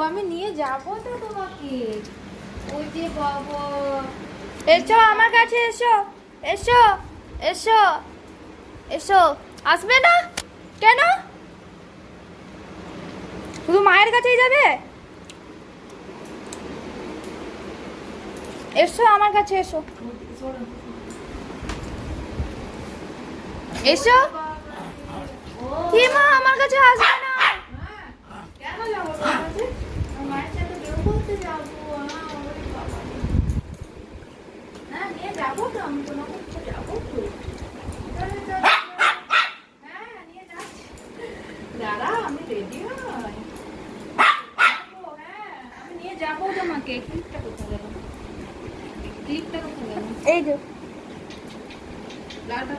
আমি নিয়ে যাবো তো তোমাকে। ওই যে বাবা, এসো আমার কাছে, এসো এসো এসো এসো। আসবে না কেন? শুধু মায়ের কাছেই যাবে? এসো আমার কাছে, এসো এসো। কি মা আমার কাছে আসবে না? কেন যাবো তোমার কাছে? মায়ের সাথে বের করতে যাবো। ওরে বাবা, হ্যাঁ নিয়ে যাবো তো, আমি তোমাকে যাবো তো। চলো, চলো। হ্যাঁ নিয়ে যাচ্ছি, দাঁড়া আমি রেডি হই। হ্যাঁ আমি নিয়ে যাবো তোমাকে। ক্লিপটা কোথায় গেল? ক্লিপটা কোথায় গেল? এই যে লালটা